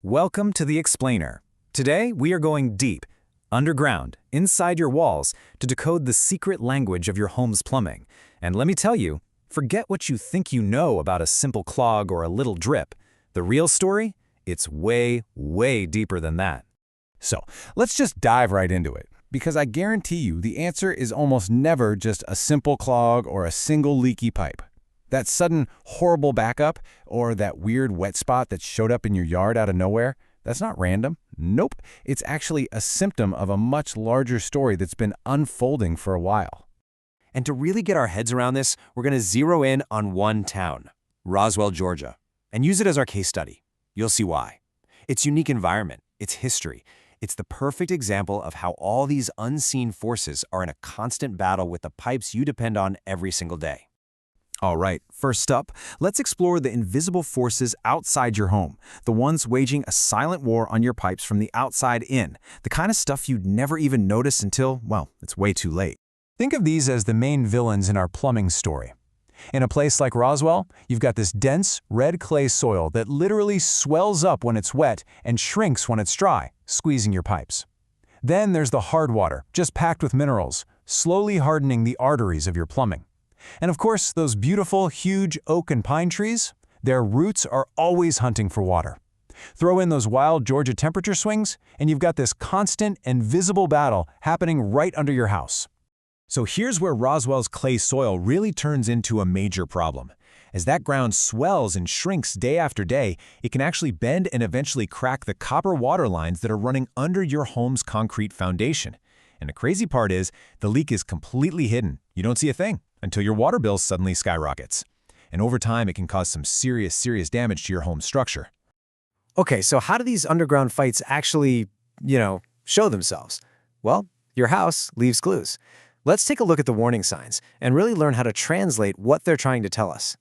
Welcome to The Explainer. Today, we are going deep, underground, inside your walls, to decode the secret language of your home's plumbing. And let me tell you, forget what you think you know about a simple clog or a little drip. The real story? It's way, way deeper than that. So, let's just dive right into it, because I guarantee you the answer is almost never just a simple clog or a single leaky pipe. That sudden, horrible backup, or that weird wet spot that showed up in your yard out of nowhere, that's not random. Nope, it's actually a symptom of a much larger story that's been unfolding for a while. And to really get our heads around this, we're going to zero in on one town, Roswell, Georgia, and use it as our case study. You'll see why. Its unique environment, its history, it's the perfect example of how all these unseen forces are in a constant battle with the pipes you depend on every single day. All right, first up, let's explore the invisible forces outside your home, the ones waging a silent war on your pipes from the outside in, the kind of stuff you'd never even notice until, well, it's way too late. Think of these as the main villains in our plumbing story. In a place like Roswell, you've got this dense, red clay soil that literally swells up when it's wet and shrinks when it's dry, squeezing your pipes. Then there's the hard water, just packed with minerals, slowly hardening the arteries of your plumbing. And of course, those beautiful, huge oak and pine trees, their roots are always hunting for water. Throw in those wild Georgia temperature swings, and you've got this constant and visible battle happening right under your house. So here's where Roswell's clay soil really turns into a major problem. As that ground swells and shrinks day after day, it can actually bend and eventually crack the copper water lines that are running under your home's concrete foundation. And the crazy part is, the leak is completely hidden. You don't see a thing until your water bill suddenly skyrockets. And over time, it can cause some serious damage to your home structure. Okay, so how do these underground fights actually, show themselves? Well, your house leaves clues. Let's take a look at the warning signs and really learn how to translate what they're trying to tell us.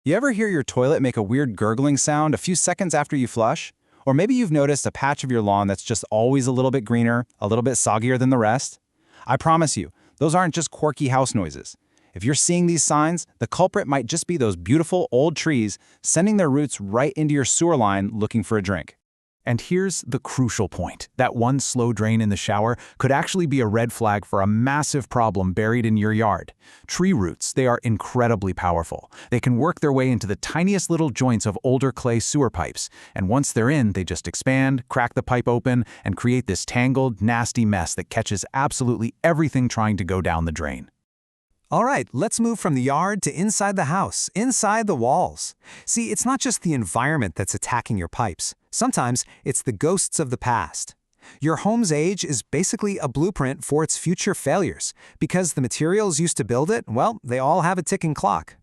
You ever hear your toilet make a weird gurgling sound a few seconds after you flush? Or maybe you've noticed a patch of your lawn that's just always a little bit greener, a little bit soggier than the rest? I promise you, those aren't just quirky house noises. If you're seeing these signs, the culprit might just be those beautiful old trees sending their roots right into your sewer line looking for a drink. And here's the crucial point. That one slow drain in the shower could actually be a red flag for a massive problem buried in your yard. Tree roots, they are incredibly powerful. They can work their way into the tiniest little joints of older clay sewer pipes. And once they're in, they just expand, crack the pipe open, and create this tangled, nasty mess that catches absolutely everything trying to go down the drain. All right, let's move from the yard to inside the house, inside the walls. See, it's not just the environment that's attacking your pipes. Sometimes it's the ghosts of the past. Your home's age is basically a blueprint for its future failures, because the materials used to build it, well, they all have a ticking clock.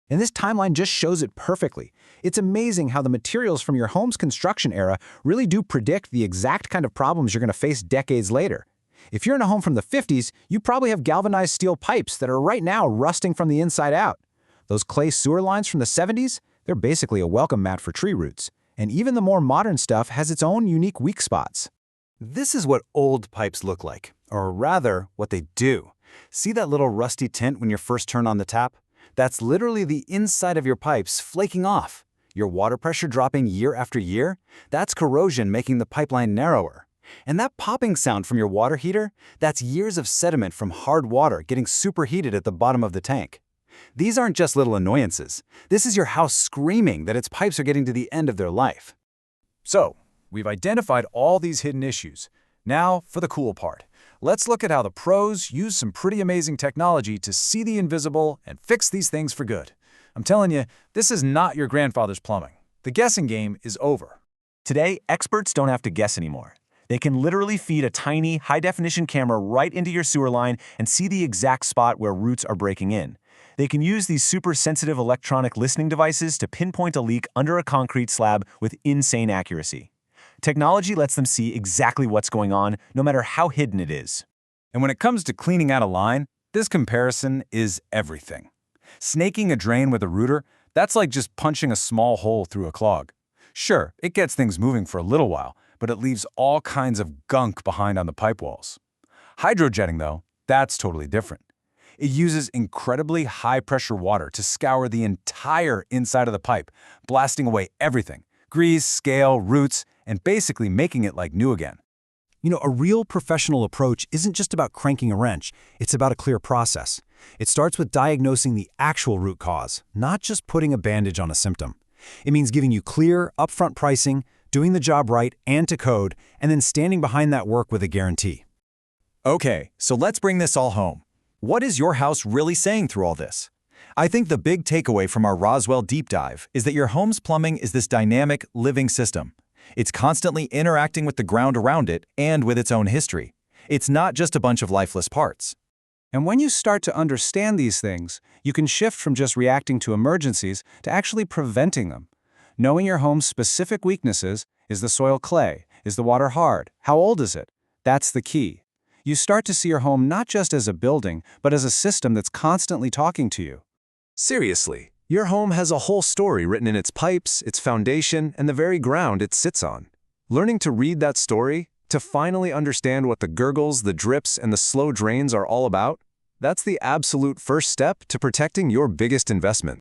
And this timeline just shows it perfectly. It's amazing how the materials from your home's construction era really do predict the exact kind of problems you're going to face decades later. If you're in a home from the 50s, you probably have galvanized steel pipes that are right now rusting from the inside out. Those clay sewer lines from the 70s, they're basically a welcome mat for tree roots. And even the more modern stuff has its own unique weak spots. This is what old pipes look like, or rather, what they do. See that little rusty tint when you first turn on the tap? That's literally the inside of your pipes flaking off. Your water pressure dropping year after year? That's corrosion making the pipeline narrower. And that popping sound from your water heater, that's years of sediment from hard water getting superheated at the bottom of the tank. These aren't just little annoyances. This is your house screaming that its pipes are getting to the end of their life. So, we've identified all these hidden issues. Now, for the cool part. Let's look at how the pros use some pretty amazing technology to see the invisible and fix these things for good. I'm telling you, this is not your grandfather's plumbing. The guessing game is over. Today, experts don't have to guess anymore. They can literally feed a tiny, high-definition camera right into your sewer line and see the exact spot where roots are breaking in. They can use these super-sensitive electronic listening devices to pinpoint a leak under a concrete slab with insane accuracy. Technology lets them see exactly what's going on, no matter how hidden it is. And when it comes to cleaning out a line, this comparison is everything. Snaking a drain with a rooter, that's like just punching a small hole through a clog. Sure, it gets things moving for a little while, but it leaves all kinds of gunk behind on the pipe walls. Hydrojetting, though, that's totally different. It uses incredibly high-pressure water to scour the entire inside of the pipe, blasting away everything: grease, scale, roots, and basically making it like new again. A real professional approach isn't just about cranking a wrench, it's about a clear process. It starts with diagnosing the actual root cause, not just putting a bandage on a symptom. It means giving you clear, upfront pricing, doing the job right and to code, and then standing behind that work with a guarantee. Okay, so let's bring this all home. What is your house really saying through all this? I think the big takeaway from our Roswell deep dive is that your home's plumbing is this dynamic, living system. It's constantly interacting with the ground around it and with its own history. It's not just a bunch of lifeless parts. And when you start to understand these things, you can shift from just reacting to emergencies to actually preventing them. Knowing your home's specific weaknesses, is the soil clay? Is the water hard? How old is it? That's the key. You start to see your home not just as a building, but as a system that's constantly talking to you. Seriously, your home has a whole story written in its pipes, its foundation, and the very ground it sits on. Learning to read that story, to finally understand what the gurgles, the drips, and the slow drains are all about, that's the absolute first step to protecting your biggest investment.